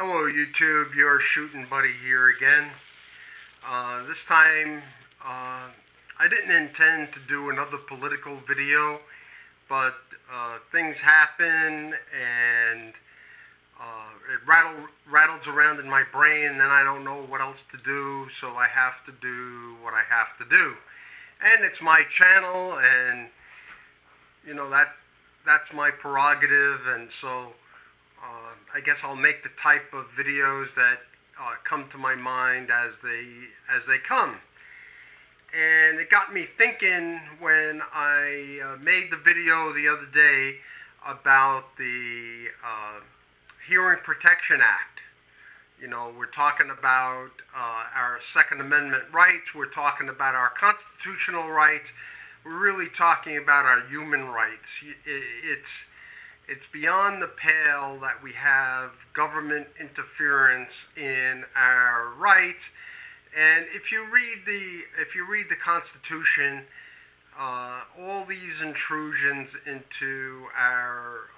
Hello YouTube, your shooting buddy here again. This time I didn't intend to do another political video, but things happen and it rattles around in my brain, and then I don't know what else to do, so I have to do what I have to do. And it's my channel, and you know that's my prerogative, and so I guess I'll make the type of videos that come to my mind as they come. And it got me thinking when I made the video the other day about the Hearing Protection Act. You know, we're talking about our Second Amendment rights, we're talking about our constitutional rights, we're really talking about our human rights. It's beyond the pale that we have government interference in our rights. And if you read the Constitution, all these intrusions into our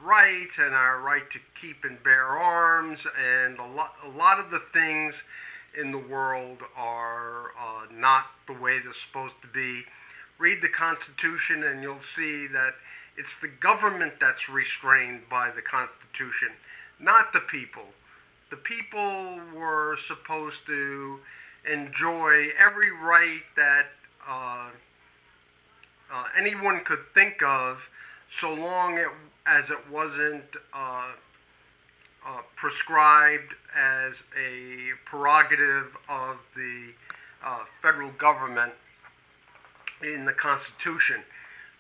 rights and our right to keep and bear arms, and a lot of the things in the world are not the way they're supposed to be. Read the Constitution and you'll see that it's the government that's restrained by the Constitution, not the people. The people were supposed to enjoy every right that anyone could think of, so long as it wasn't prescribed as a prerogative of the federal government in the Constitution.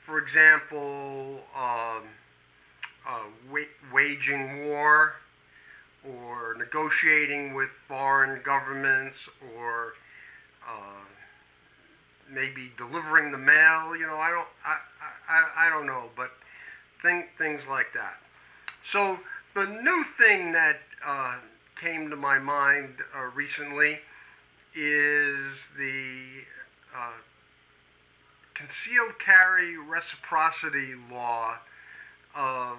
For example, waging war, or negotiating with foreign governments, or maybe delivering the mail. You know, I don't know, but things like that. So the new thing that came to my mind recently is the Concealed Carry Reciprocity Law of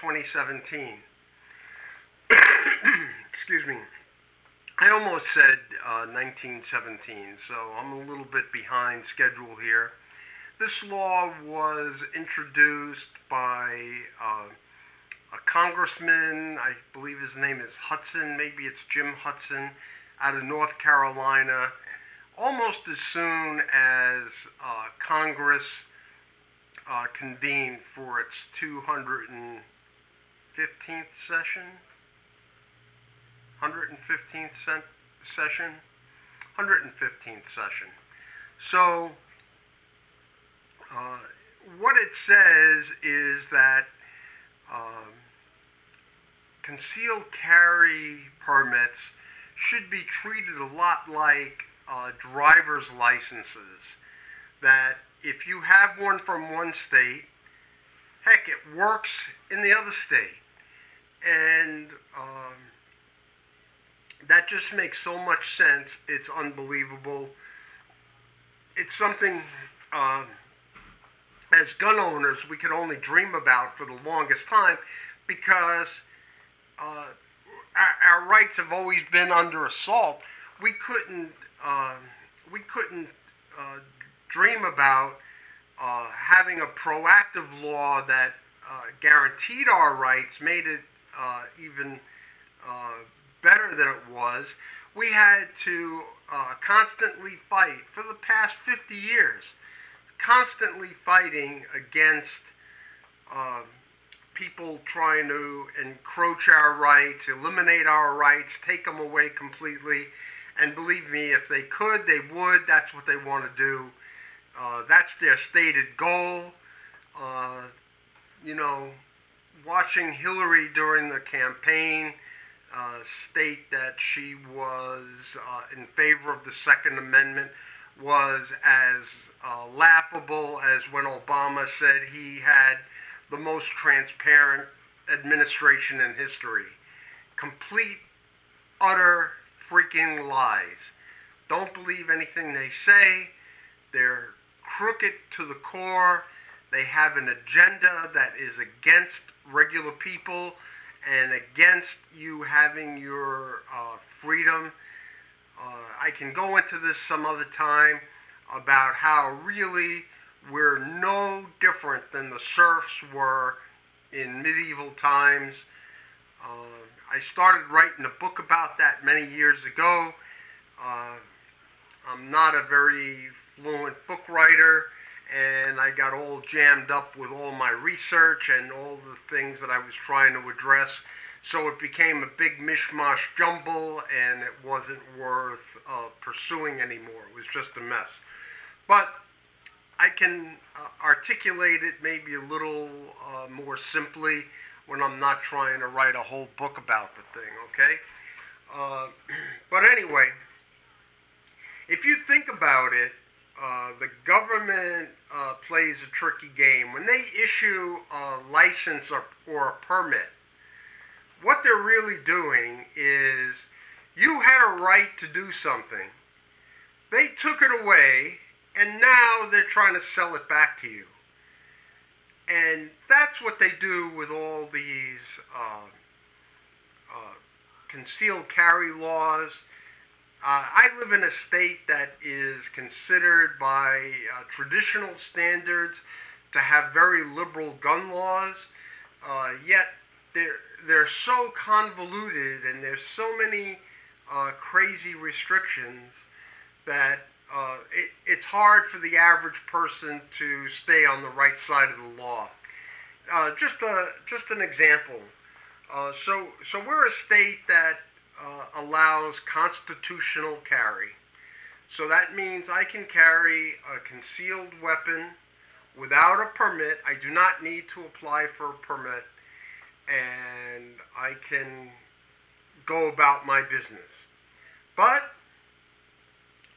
2017. Excuse me. I almost said 1917, so I'm a little bit behind schedule here. This law was introduced by a congressman, I believe his name is Hudson, maybe it's Jim Hudson, out of North Carolina, almost as soon as Congress convened for its 215th session. 115th session? 115th session. So, what it says is that concealed carry permits should be treated a lot like driver's licenses. That if you have one from one state, heck, it works in the other state. And that just makes so much sense. It's unbelievable. It's something as gun owners we could only dream about for the longest time, because our rights have always been under assault. We couldn't dream about having a proactive law that guaranteed our rights, made it even better than it was. We had to constantly fight for the past 50 years, constantly fighting against people trying to encroach our rights, eliminate our rights, take them away completely. And believe me, if they could, they would. That's what they want to do. That's their stated goal. You know, watching Hillary during the campaign state that she was in favor of the Second Amendment was as laughable as when Obama said he had the most transparent administration in history. Complete, utter freaking lies. Don't believe anything they say. They're crooked to the core. They have an agenda that is against regular people and against you having your freedom. I can go into this some other time about how really we're no different than the serfs were in medieval times. I started writing a book about that many years ago. I'm not a very fluent book writer, and I got all jammed up with all my research and all the things that I was trying to address. So it became a big mishmash jumble, and it wasn't worth pursuing anymore. It was just a mess. But I can articulate it maybe a little more simply when I'm not trying to write a whole book about the thing, okay? But anyway, if you think about it, the government plays a tricky game. When they issue a license or a permit, what they're really doing is, you had a right to do something. They took it away, and now they're trying to sell it back to you. And that's what they do with all these concealed carry laws. I live in a state that is considered by traditional standards to have very liberal gun laws, yet they're so convoluted and there's so many crazy restrictions that it's hard for the average person to stay on the right side of the law. Just an example. So we're a state that allows constitutional carry. So that means I can carry a concealed weapon without a permit. I do not need to apply for a permit, and I can go about my business. But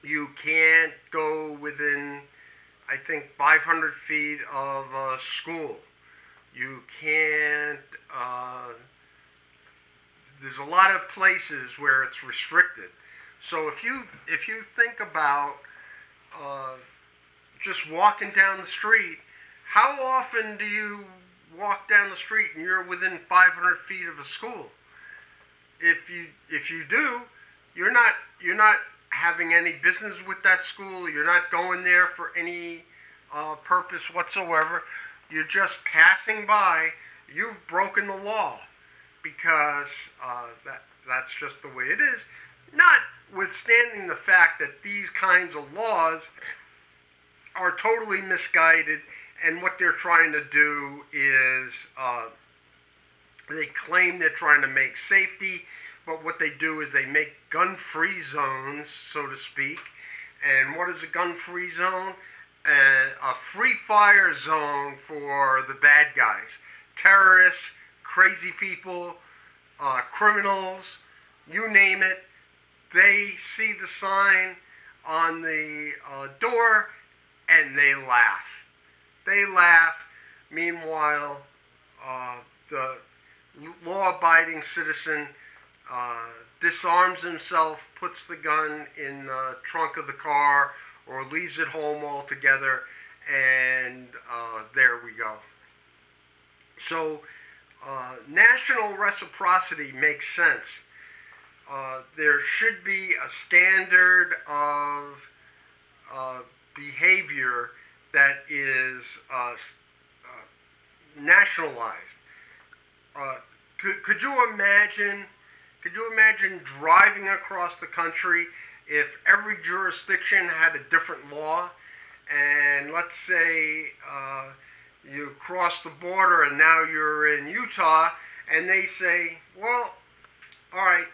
you can't go within, I think, 500 feet of a school. You can't, there's a lot of places where it's restricted. So if you think about just walking down the street, how often do you walk down the street and you're within 500 feet of a school? If you do, you're not having any business with that school. You're not going there for any purpose whatsoever. You're just passing by. You've broken the law, because that's just the way it is. Notwithstanding the fact that these kinds of laws are totally misguided, and what they're trying to do is they claim they're trying to make safety, but what they do is they make gun-free zones, so to speak. And what is a gun-free zone? A free-fire zone for the bad guys. Terrorists, crazy people, criminals, you name it. They see the sign on the door, and they laugh. They laugh. Meanwhile, the law-abiding citizen disarms himself, puts the gun in the trunk of the car, or leaves it home altogether, and there we go. So national reciprocity makes sense. There should be a standard of behavior that is nationalized. Could you imagine driving across the country if every jurisdiction had a different law? And let's say you cross the border and now you're in Utah, and they say, well, all right,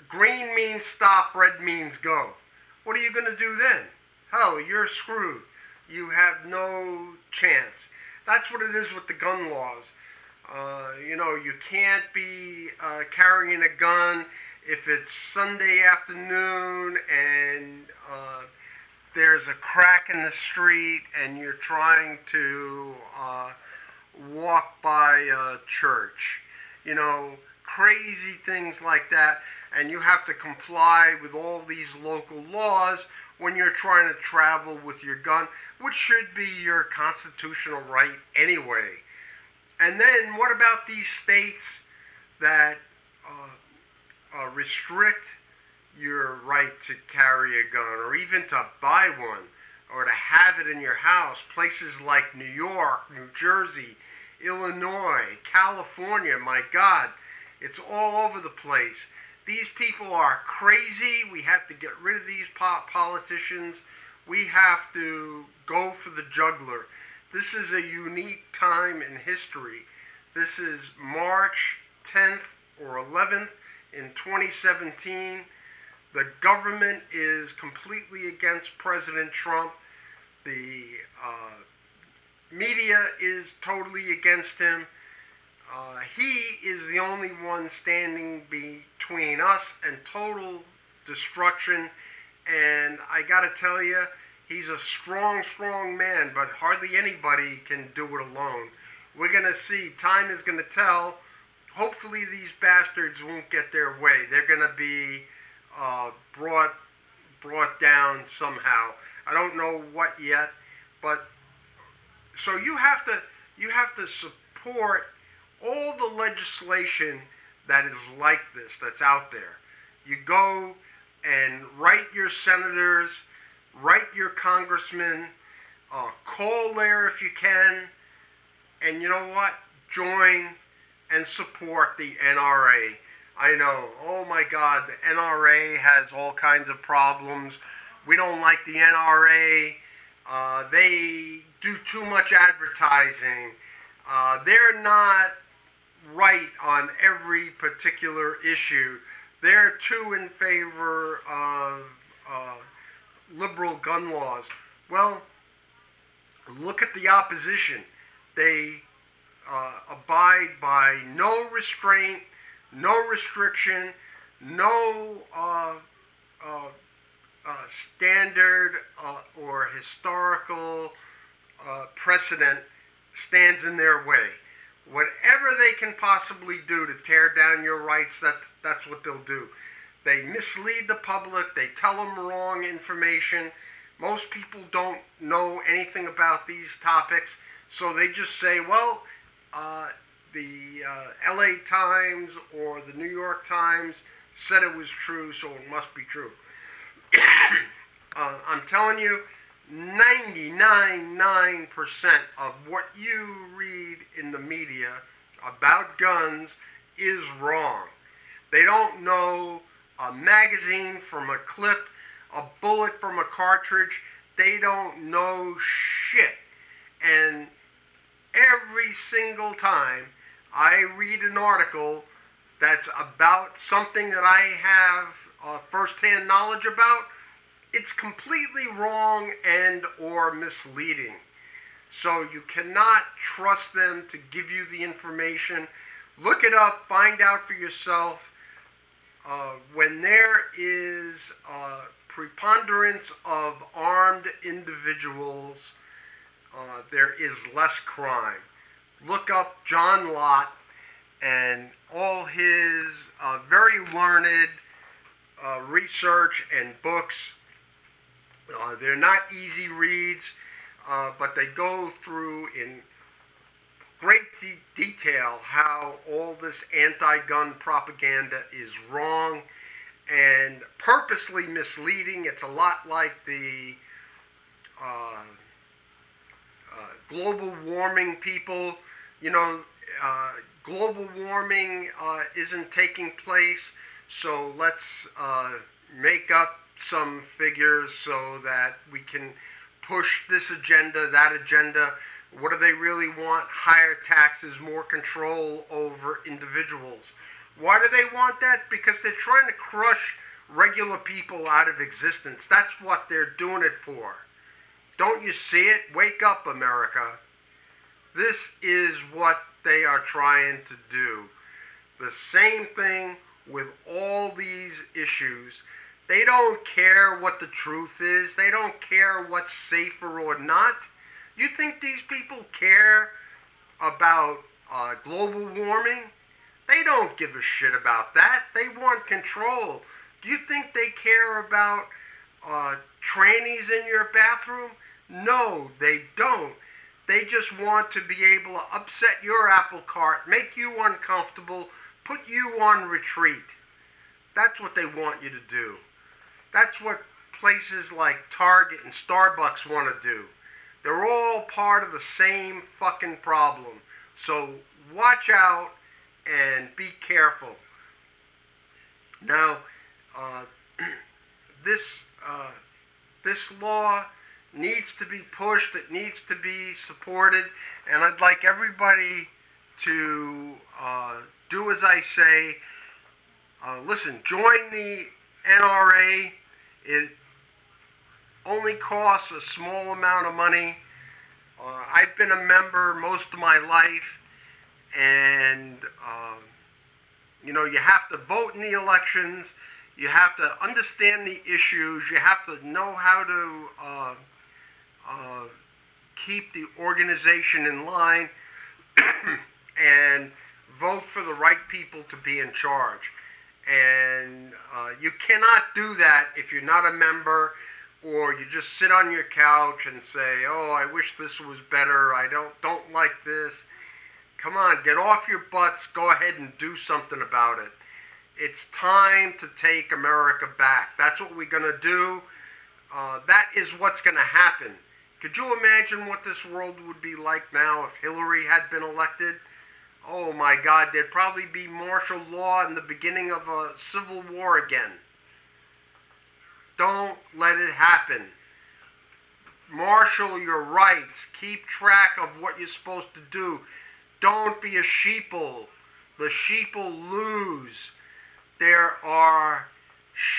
green means stop, red means go. What are you going to do then? Hell, you're screwed. You have no chance. That's what it is with the gun laws. You can't be carrying a gun if it's Sunday afternoon and there's a crack in the street and you're trying to walk by a church. Crazy things like that. And you have to comply with all these local laws when you're trying to travel with your gun, which should be your constitutional right anyway. And then what about these states that restrict your right to carry a gun, or even to buy one, or to have it in your house? Places like New York, New Jersey, Illinois, California, my God, it's all over the place. These people are crazy. We have to get rid of these politicians. We have to go for the jugular. This is a unique time in history. This is March 10th or 11th in 2017. The government is completely against President Trump. The media is totally against him. He is the only one standing between us and total destruction. And I gotta tell you, he's a strong, strong man, but hardly anybody can do it alone. We're gonna see. Time is gonna tell. Hopefully these bastards won't get their way. They're gonna be brought down somehow. I don't know what yet, but so you have to support all the legislation that is like this, that's out there. You go and write your senators, write your congressmen, call there if you can, and you know what? Join and support the NRA. I know, oh my God, the NRA has all kinds of problems. We don't like the NRA. They do too much advertising. They're not right on every particular issue. They're too in favor of liberal gun laws. Well, look at the opposition. They abide by no restraint, no restriction, no standard or historical precedent stands in their way. Whatever they can possibly do to tear down your rights, that's what they'll do. They mislead the public. They tell them wrong information. Most people don't know anything about these topics, so they just say, well, the LA Times or the New York Times said it was true, so it must be true. I'm telling you, 99.9% of what you read in the media about guns is wrong. They don't know a magazine from a clip, a bullet from a cartridge. They don't know shit. And every single time I read an article that's about something that I have first-hand knowledge about, it's completely wrong and or misleading. So you cannot trust them to give you the information. Look it up, find out for yourself. When there is preponderance of armed individuals, there is less crime. Look up John Lott and all his very learned research and books. They're not easy reads, but they go through in great detail how all this anti-gun propaganda is wrong and purposely misleading. It's a lot like the global warming people. You know, global warming isn't taking place, so let's make up some figures so that we can push this agenda, that agenda. What do they really want? Higher taxes, more control over individuals. Why do they want that? Because they're trying to crush regular people out of existence. That's what they're doing it for. Don't you see it? Wake up, America. This is what they are trying to do. The same thing with all these issues. They don't care what the truth is. They don't care what's safer or not. You think these people care about global warming? They don't give a shit about that. They want control. Do you think they care about trannies in your bathroom? No, they don't. They just want to be able to upset your apple cart, make you uncomfortable, put you on retreat. That's what they want you to do. That's what places like Target and Starbucks want to do. They're all part of the same fucking problem. So watch out and be careful. Now, this law needs to be pushed. It needs to be supported, and I'd like everybody to do as I say. Listen, join the NRA. It only costs a small amount of money. I've been a member most of my life, and you have to vote in the elections. You have to understand the issues. You have to know how to keep the organization in line and vote for the right people to be in charge. And you cannot do that if you're not a member, or you just sit on your couch and say, oh, I wish this was better, I don't like this. Come on, get off your butts, go ahead and do something about it. It's time to take America back. That's what we're going to do. That is what's going to happen. Could you imagine what this world would be like now if Hillary had been elected? Oh my God, there'd probably be martial law and the beginning of a civil war again. Don't let it happen. Marshal your rights. Keep track of what you're supposed to do. Don't be a sheeple. The sheeple lose. There are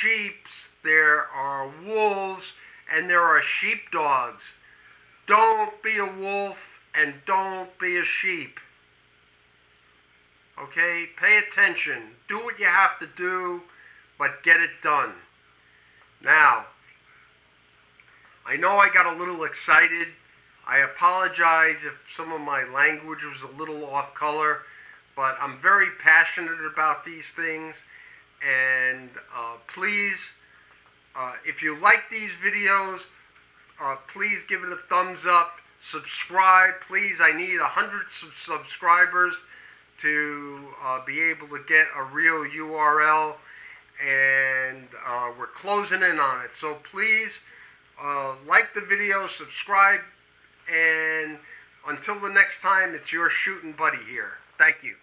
sheeps, there are wolves, and there are sheepdogs. Don't be a wolf and don't be a sheep. Okay? Pay attention. Do what you have to do, but get it done. Now, I know I got a little excited. I apologize if some of my language was a little off color, but I'm very passionate about these things. And please, if you like these videos, please give it a thumbs up. Subscribe, please. I need 100 subscribers to be able to get a real URL. And we're closing in on it. So please, like the video, subscribe, and until the next time, it's your shooting buddy here. Thank you.